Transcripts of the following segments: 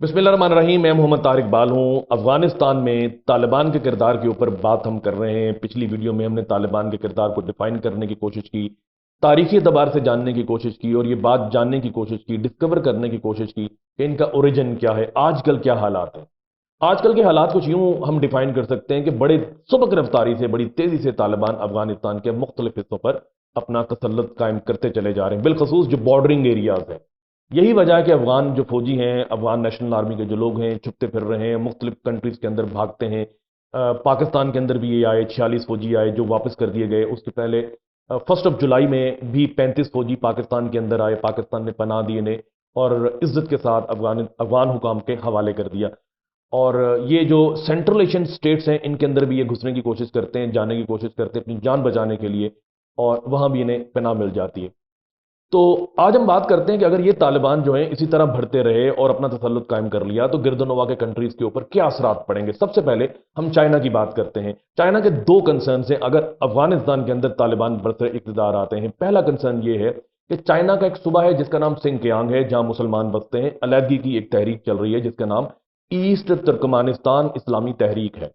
बिस्मिल्लाहिर्रहमानिर्रहीम। मैं मोहम्मद तारिक बाल हूँ। अफगानिस्तान में तालिबान के किरदार के ऊपर बात हम कर रहे हैं। पिछली वीडियो में हमने तालिबान के किरदार को डिफाइन करने की कोशिश की, तारीखी एतबार से जानने की कोशिश की और ये बात जानने की कोशिश की, डिस्कवर करने की कोशिश की कि इनका ओरिजिन क्या है, आजकल क्या हालात हैं। आजकल के हालात कुछ यूं हम डिफाइन कर सकते हैं कि बड़े सबक रफ्तारी से, बड़ी तेजी से तालिबान अफगानिस्तान के मुख्तलिफ हिस्सों पर अपना तसल्लुत कायम करते चले जा रहे हैं, बिलखसूस जो बॉर्डरिंग एरियाज हैं। यही वजह है कि अफगान जो फौजी हैं, अफगान नेशनल आर्मी के जो लोग हैं, छुपते फिर रहे हैं, मुख्तलिफ कंट्रीज के अंदर भागते हैं। पाकिस्तान के अंदर भी ये आए, 46 फौजी आए जो वापस कर दिए गए। उसके पहले 1 जुलाई में भी 35 फौजी पाकिस्तान के अंदर आए, पाकिस्तान ने पनाह दी इन्हें और इज्जत के साथ अफगान हुकाम के हवाले कर दिया। और ये जो सेंट्रल एशियन स्टेट्स हैं, इनके अंदर भी ये घुसने की कोशिश करते हैं, जाने की कोशिश करते हैं अपनी जान बचाने के लिए, और वहां भी इन्हें पनाह मिल जाती है। तो आज हम बात करते हैं कि अगर ये तालिबान जो हैं इसी तरह बढ़ते रहे और अपना तसल्लुत कायम कर लिया तो गिरदनवा के कंट्रीज के ऊपर क्या असरात पड़ेंगे। सबसे पहले हम चाइना की बात करते हैं। चाइना के दो कंसर्न हैं अगर अफगानिस्तान के अंदर तालिबान बरसर इक़्तिदार आते हैं। पहला कंसर्न ये है कि चाइना का एक सूबा है जिसका नाम सिंकियांग है, जहां मुसलमान बसते हैं। अलहदगी की एक तहरीक चल रही है जिसका नाम ईस्ट तुर्कमानिस्तान इस्लामी तहरीक है।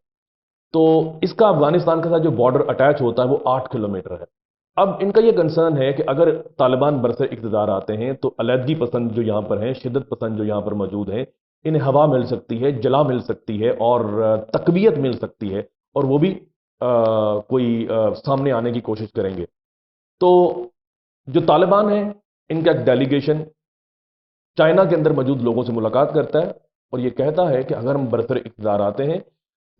तो इसका अफगानिस्तान के साथ जो बॉर्डर अटैच होता है वो 8 किलोमीटर है। अब इनका यह कंसर्न है कि अगर तालिबान बरसर इक़्तिदार आते हैं तो अलहदगी पसंद जो यहां पर हैं, शिद्दत पसंद जो यहां पर मौजूद हैं, इन्हें हवा मिल सकती है, जला मिल सकती है और तकबीयत मिल सकती है, और वो भी कोई सामने आने की कोशिश करेंगे। तो जो तालिबान है, इनका एक डेलीगेशन चाइना के अंदर मौजूद लोगों से मुलाकात करता है और यह कहता है कि अगर हम बरसर इक़्तिदार आते हैं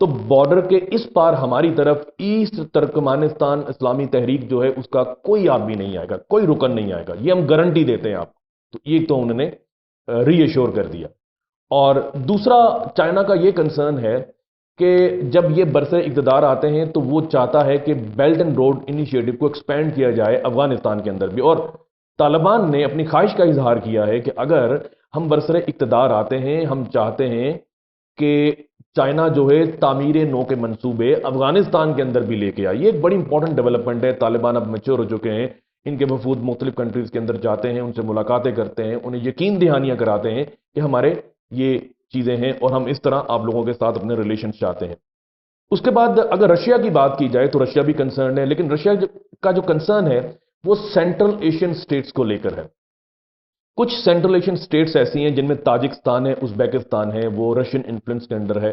तो बॉर्डर के इस पार हमारी तरफ ईस्ट तुर्कमानिस्तान इस्लामी तहरीक जो है उसका कोई आदमी नहीं आएगा, कोई रुकन नहीं आएगा, ये हम गारंटी देते हैं आपको। तो ये तो उन्होंने रीएश्योर कर दिया। और दूसरा चाइना का ये कंसर्न है कि जब ये बरसर इक़्तिदार आते हैं तो वो चाहता है कि बेल्ट एंड रोड इनिशिएटिव को एक्सपेंड किया जाए अफगानिस्तान के अंदर भी। और तालिबान ने अपनी ख्वाहिश का इजहार किया है कि अगर हम बरसर इक़्तिदार आते हैं, हम चाहते हैं कि चाइना जो है तामीर नो के मंसूबे अफगानिस्तान के अंदर भी लेके आए। ये एक बड़ी इंपॉर्टेंट डेवलपमेंट है। तालिबान अब मैच्योर हो चुके हैं, इनके वफूद मुख्तलिफ कंट्रीज के अंदर जाते हैं, उनसे मुलाकातें करते हैं, उन्हें यकीन दहानियां कराते हैं कि हमारे ये चीजें हैं और हम इस तरह आप लोगों के साथ अपने रिलेशन चाहते हैं। उसके बाद अगर रशिया की बात की जाए तो रशिया भी कंसर्न है, लेकिन रशिया का जो कंसर्न है वो सेंट्रल एशियन स्टेट्स को लेकर है। कुछ सेंट्रल एशियन स्टेट्स ऐसी हैं जिनमें ताजिकिस्तान है, उज्बेकिस्तान है, वो रशियन इन्फ्लुएंस के अंडर है,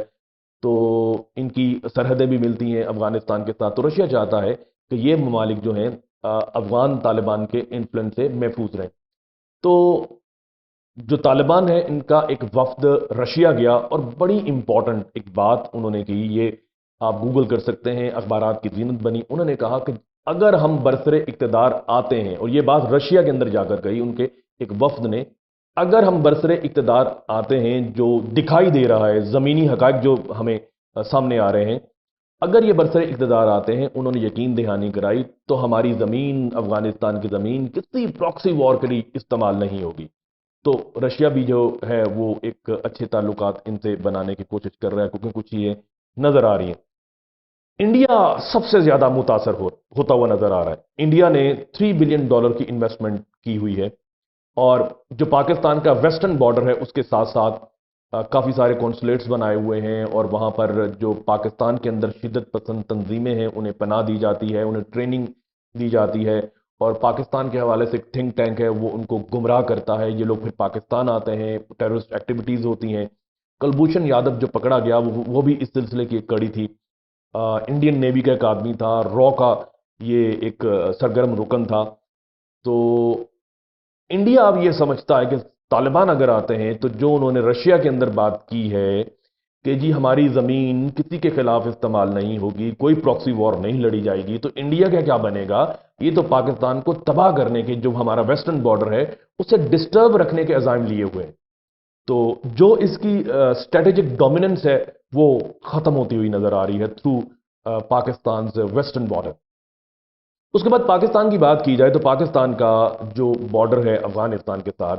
तो इनकी सरहदें भी मिलती हैं अफगानिस्तान के साथ। तो रशिया चाहता है कि ये ममालिक जो हैं अफगान तालिबान के इन्फ्लुएंस से महफूज रहें। तो जो तालिबान है इनका एक वफ्द रशिया गया और बड़ी इंपॉर्टेंट एक बात उन्होंने की, ये आप गूगल कर सकते हैं, अखबारात की जीनत बनी। उन्होंने कहा कि अगर हम बरसरे इक़्तिदार आते हैं, और ये बात रशिया के अंदर जाकर कही उनके एक वफ्द ने, अगर हम बरसरे इक़्तिदार आते हैं, जो दिखाई दे रहा है ज़मीनी हक़ाइक़ जो हमें सामने आ रहे हैं, अगर ये बरसरे इक़्तिदार आते हैं, उन्होंने यकीन दहानी कराई, तो हमारी ज़मीन, अफगानिस्तान की ज़मीन किसी प्रॉक्सी वॉर के लिए इस्तेमाल नहीं होगी। तो रशिया भी जो है वो एक अच्छे ताल्लुकात इनसे बनाने की कोशिश कर रहा है, क्योंकि कुछ चीज़ें नज़र आ रही हैं। इंडिया सबसे ज़्यादा मुतासर होता हुआ नज़र आ रहा है। इंडिया ने $3 बिलियन की इन्वेस्टमेंट की हुई है, और जो पाकिस्तान का वेस्टर्न बॉर्डर है उसके साथ साथ काफ़ी सारे कॉन्सुलेट्स बनाए हुए हैं, और वहाँ पर जो पाकिस्तान के अंदर शिद्दत पसंद तंजीमें हैं उन्हें पनाह दी जाती है, उन्हें ट्रेनिंग दी जाती है, और पाकिस्तान के हवाले से एक थिंक टैंक है वो उनको गुमराह करता है। ये लोग फिर पाकिस्तान आते हैं, टेररिस्ट एक्टिविटीज़ होती हैं। कुलभूषण यादव जो पकड़ा गया वो भी इस सिलसिले की एक कड़ी थी। इंडियन नेवी का एक आदमी था, रॉ का ये एक सरगर्म रुकन था। तो इंडिया अब ये समझता है कि तालिबान अगर आते हैं तो जो उन्होंने रशिया के अंदर बात की है कि जी हमारी ज़मीन किसी के खिलाफ इस्तेमाल नहीं होगी, कोई प्रॉक्सी वॉर नहीं लड़ी जाएगी, तो इंडिया का क्या बनेगा? ये तो पाकिस्तान को तबाह करने के, जो हमारा वेस्टर्न बॉर्डर है उसे डिस्टर्ब रखने के अज़ाइम लिए हुए हैं। तो जो इसकी स्ट्रेटेजिक डोमिनेंस है वो खत्म होती हुई नजर आ रही है थ्रू पाकिस्तान वेस्टर्न बॉर्डर। उसके बाद पाकिस्तान की बात की जाए तो पाकिस्तान का जो बॉर्डर है अफगानिस्तान के साथ,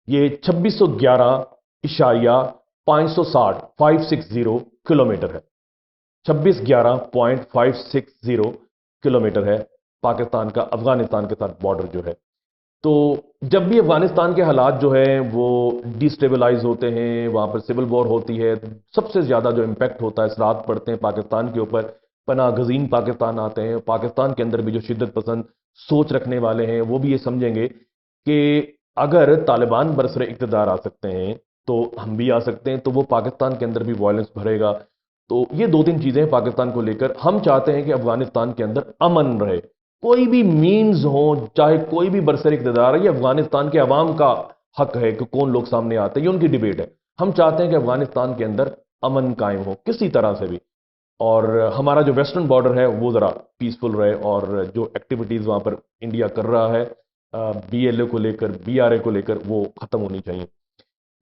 ये 2611.560 किलोमीटर है। 2611.560 किलोमीटर है पाकिस्तान का अफगानिस्तान के साथ बॉर्डर जो है। تو جب بھی افغانستان کے حالات جو ہیں وہ ڈیسٹیبلائز ہوتے ہیں، وہاں پر سول وار ہوتی ہے، سب سے زیادہ جو امپیکٹ ہوتا ہے، اثرات پڑتے ہیں پاکستان کے اوپر، پناہ گزین پاکستان آتے ہیں، پاکستان کے اندر بھی جو شدت پسند سوچ رکھنے والے ہیں وہ بھی یہ سمجھیں گے کہ اگر طالبان برسر اقتدار آ سکتے ہیں تو ہم بھی آ سکتے ہیں، تو وہ پاکستان کے اندر بھی وائلنس بھرے گا۔ تو یہ دو تین چیزیں ہیں پاکستان کو لے کر۔ ہم چاہتے ہیں کہ افغانستان کے اندر امن رہے، کوئی بھی مینز ہوں، چاہے کوئی بھی برسر اقتدار ہے، یہ افغانستان کے عوام کا حق ہے کہ کون لوگ سامنے آتے ہیں، یہ ان کی ڈیبیٹ ہے۔ ہم چاہتے ہیں کہ افغانستان کے اندر امن قائم ہو کسی طرح سے بھی، اور ہمارا جو ویسٹرن بارڈر ہے وہ ذرا پیسفل رہے، اور جو ایکٹیویٹیز وہاں پر انڈیا کر رہا ہے بی ایل اے کو لے کر، بی آر اے کو لے کر، وہ ختم ہونی چاہیے۔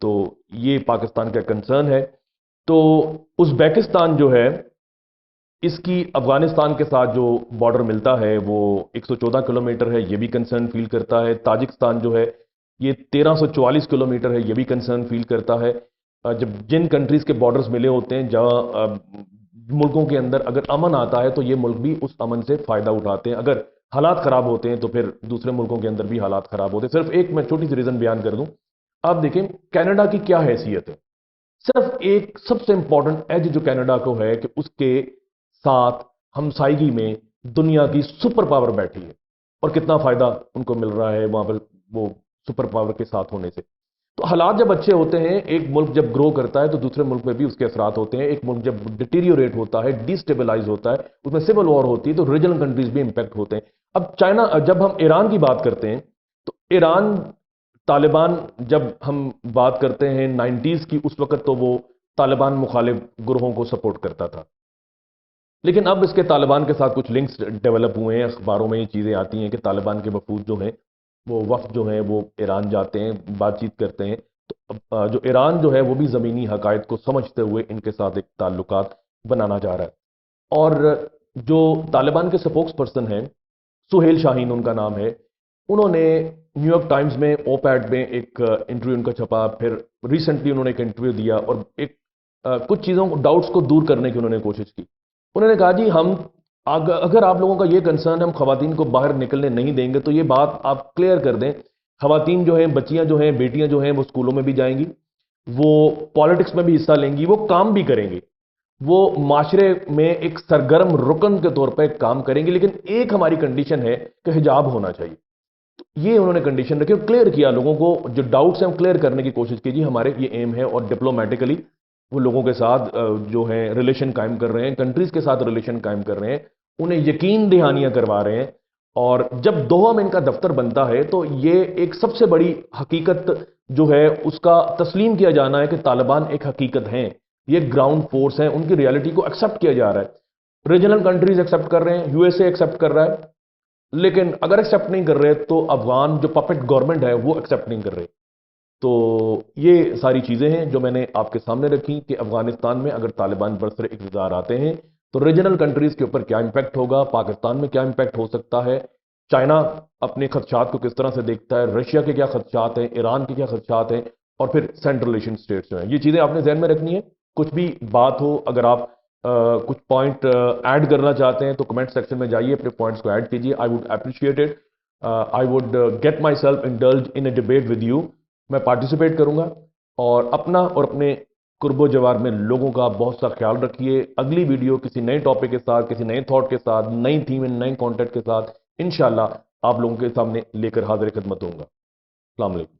تو یہ پاکستان کا کنسرن ہے۔ تو ازبیکستان جو ہے، اس کی افغانستان کے ساتھ جو بارڈر ملتا ہے وہ 114 کلومیٹر ہے، یہ بھی کنسرن فیل کرتا ہے۔ تاجکستان جو ہے یہ 1344 کلومیٹر ہے، یہ بھی کنسرن فیل کرتا ہے۔ جب جن کنٹریز کے بارڈرز ملے ہوتے ہیں، جہاں ملکوں کے اندر اگر امن آتا ہے تو یہ ملک بھی اس امن سے فائدہ اٹھاتے ہیں، اگر حالات خراب ہوتے ہیں تو پھر دوسرے ملکوں کے اندر بھی حالات خراب ہوتے ہیں۔ صرف ایک میں چھوٹی سی ریزن بیان کر دوں، آپ دیکھیں کینیڈا کی کیا حیثیت ہے۔ صرف ایک سب سے امپورٹنٹ ایج جو کینیڈا کو ہے کہ اس کے ساتھ ہمسائیگی میں دنیا کی سپر پاور بیٹھی ہے، اور کتنا فائدہ ان کو مل رہا ہے وہاں پر وہ سپر پاور کے ساتھ ہونے سے۔ تو حالات جب اچھے ہوتے ہیں، ایک ملک جب گرو کرتا ہے تو دوسرے ملک میں بھی اس کے اثرات ہوتے ہیں۔ ایک ملک جب ڈیٹیریوریٹ ہوتا ہے، ڈیسٹیبلائز ہوتا ہے، اس میں سول وار ہوتی ہے، تو ریجنل کنٹریز بھی امپیکٹ ہوتے ہیں۔ اب چائنا، جب ہم ایران کی بات کرتے ہیں تو ایران، طالبان، جب ہم بات کرتے ہیں 90s کی، اس وقت تو وہ طالبان مخالف گروہوں کو سپورٹ کرتا تھا، لیکن اب اس کے طالبان کے ساتھ کچھ لنکس ڈیولپ ہوئے ہیں، اخباروں میں یہ چیزیں آتی ہیں کہ طالبان کے وفود جو ہیں، وہ وفد جو ہیں وہ ایران جاتے ہیں، بات چیت کرتے ہیں۔ تو جو ایران جو ہے وہ بھی زمینی حقائق کو سمجھتے ہوئے ان کے ساتھ ایک تعلقات بنانا جا رہا ہے۔ اور جو طالبان کے سپوکس پرسن ہیں، سہیل شاہین ان کا نام ہے، انہوں نے نیو یارک ٹائمز میں اوپیڈ میں ایک انٹرویو ان کا چھپا، پھر ریسنٹلی انہوں نے ایک انٹرویو دیا، اور ایک کچھ چیزوں کو، ڈاؤٹس کو دور کرنے کی انہوں نے کوشش کی۔ انہوں نے کہا جی ہم، اگر آپ لوگوں کا یہ کنسرن ہے ہم خواتین کو باہر نکلنے نہیں دیں گے، تو یہ بات آپ کلیئر کر دیں، خواتین جو ہیں، بچیاں جو ہیں، بیٹیاں جو ہیں، وہ اسکولوں میں بھی جائیں گی، وہ پالیٹکس میں بھی حصہ لیں گی، وہ کام بھی کریں گی، وہ معاشرے میں ایک سرگرم رکن کے طور پہ کام کریں گی، لیکن ایک ہماری کنڈیشن ہے کہ حجاب ہونا چاہیے۔ تو یہ انہوں نے کنڈیشن رکھی اور کلیئر کیا، لوگوں کو جو ڈاؤٹس ہیں ہم کلیئر کرنے کی کوشش کی، جی ہمارے یہ ایم ہے، اور ڈپلومیٹیکلی وہ لوگوں کے ساتھ جو ہیں ریلیشن قائم کر رہے ہیں، کنٹریز کے ساتھ ریلیشن قائم کر رہے ہیں، انہیں یقین دہانیاں کروا رہے ہیں۔ اور جب دوحہ میں ان کا دفتر بنتا ہے تو یہ ایک سب سے بڑی حقیقت جو ہے اس کا تسلیم کیا جانا ہے کہ طالبان ایک حقیقت ہیں، یہ گراؤنڈ فورس ہیں، ان کی ریالٹی کو ایکسپٹ کیا جا رہا ہے، ریجنل کنٹریز ایکسپٹ کر رہے ہیں، یو ایس اے ایکسپٹ کر رہا ہے، لیکن اگر ایکسپٹ نہیں کر رہے تو افغان جو پپٹ گورنمنٹ ہے وہ ایکسپٹ نہیں کر رہے۔ تو یہ ساری چیزیں ہیں جو میں نے آپ کے سامنے رکھی کہ افغانستان میں اگر طالبان برسر اقتدار آتے ہیں تو ریجنل کنٹریز کے اوپر کیا امپیکٹ ہوگا، پاکستان میں کیا امپیکٹ ہو سکتا ہے، چائنا اپنے خدشات کو کس طرح سے دیکھتا ہے، رشیا کے کیا خدشات ہیں، ایران کے کیا خدشات ہیں، اور پھر سینٹرل ایشین اسٹیٹس جو ہیں۔ یہ چیزیں آپ نے ذہن میں رکھنی ہے۔ کچھ بھی بات ہو، اگر آپ کچھ پوائنٹ ایڈ کرنا چاہتے ہیں تو کمنٹ سیکشن میں جائیے، اپنے پوائنٹس کو ایڈ کیجیے، I would appreciate it, I would get myself indulge in a debate with you. میں پارٹیسپیٹ کروں گا، اور اپنا اور اپنے قرب و جوار میں لوگوں کا بہت سا خیال رکھیے۔ اگلی ویڈیو کسی نئے ٹاپک کے ساتھ، کسی نئے تھاٹ کے ساتھ، نئی تھیم، نئے کانٹینٹ کے ساتھ انشاءاللہ آپ لوگوں کے سامنے لے کر حاضر خدمت ہوں گا۔ السلام علیکم۔